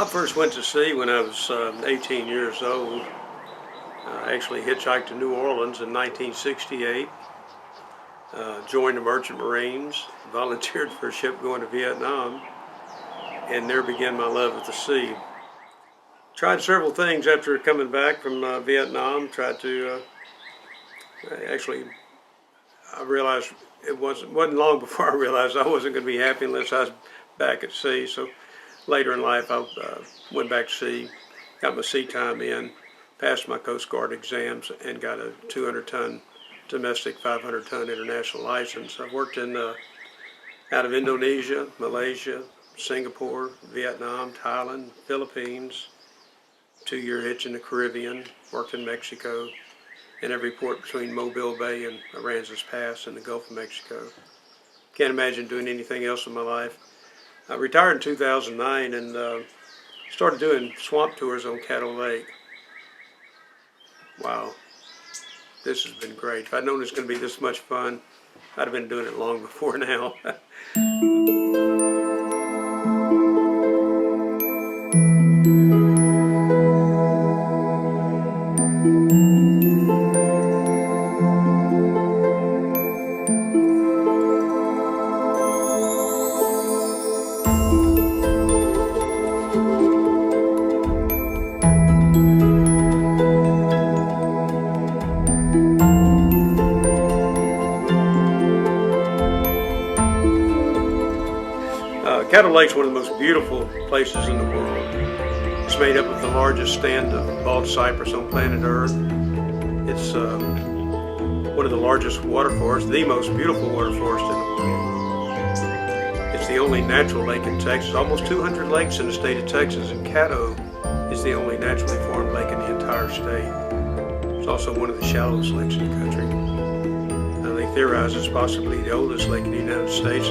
I first went to sea when I was 18 years old. I actually hitchhiked to New Orleans in 1968, joined the Merchant Marines, volunteered for a ship going to Vietnam, and there began my love of the sea. Tried several things after coming back from Vietnam. I realized it wasn't long before I realized I wasn't going to be happy unless I was back at sea. So later in life, I went back to sea, got my sea time in, passed my Coast Guard exams, and got a 200-ton domestic, 500-ton international license. I've worked in out of Indonesia, Malaysia, Singapore, Vietnam, Thailand, Philippines, 2-year hitch in the Caribbean, worked in Mexico, in every port between Mobile Bay and Aransas Pass in the Gulf of Mexico. Can't imagine doing anything else in my life. I retired in 2009 and started doing swamp tours on Caddo Lake. Wow, this has been great. If I'd known it was going to be this much fun, I'd have been doing it long before now. Caddo Lake is one of the most beautiful places in the world. It's made up of the largest stand of bald cypress on planet Earth. It's one of the largest water forests, the most beautiful water forest in the world. It's the only natural lake in Texas. Almost 200 lakes in the state of Texas, and Caddo is the only naturally formed lake in the entire state. It's also one of the shallowest lakes in the country. And they theorize it's possibly the oldest lake in the United States.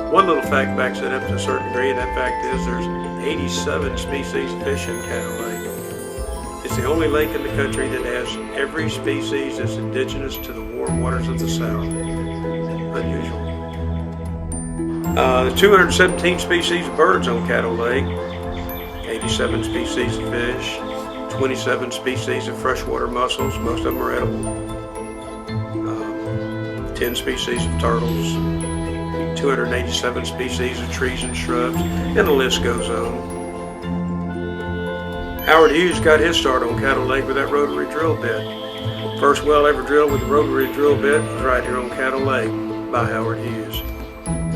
One little fact backs it up to a certain degree, and that fact is there's 87 species of fish in Caddo Lake. It's the only lake in the country that has every species that's indigenous to the warm waters of the South. Unusual. There's 217 species of birds on Caddo Lake, 87 species of fish, 27 species of freshwater mussels, most of them are edible, 10 species of turtles, 287 species of trees and shrubs, and the list goes on. Howard Hughes got his start on Caddo Lake with that rotary drill bit. First well ever drilled with a rotary drill bit was right here on Caddo Lake by Howard Hughes.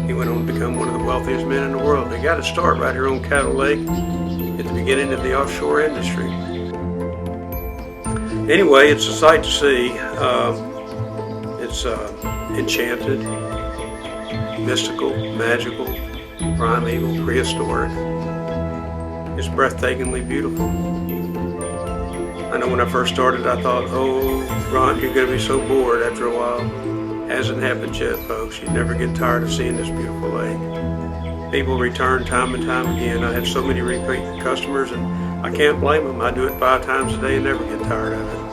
He went on to become one of the wealthiest men in the world. They got his start right here on Caddo Lake at the beginning of the offshore industry. Anyway, it's a sight to see. It's enchanted, mystical, magical, primeval, prehistoric. It's breathtakingly beautiful. I know when I first started I thought, oh, Ron, you're going to be so bored after a while. Hasn't happened yet, folks. You never get tired of seeing this beautiful lake. People return time and time again. I have so many repeat customers, and I can't blame them. I do it 5 times a day and never get tired of it.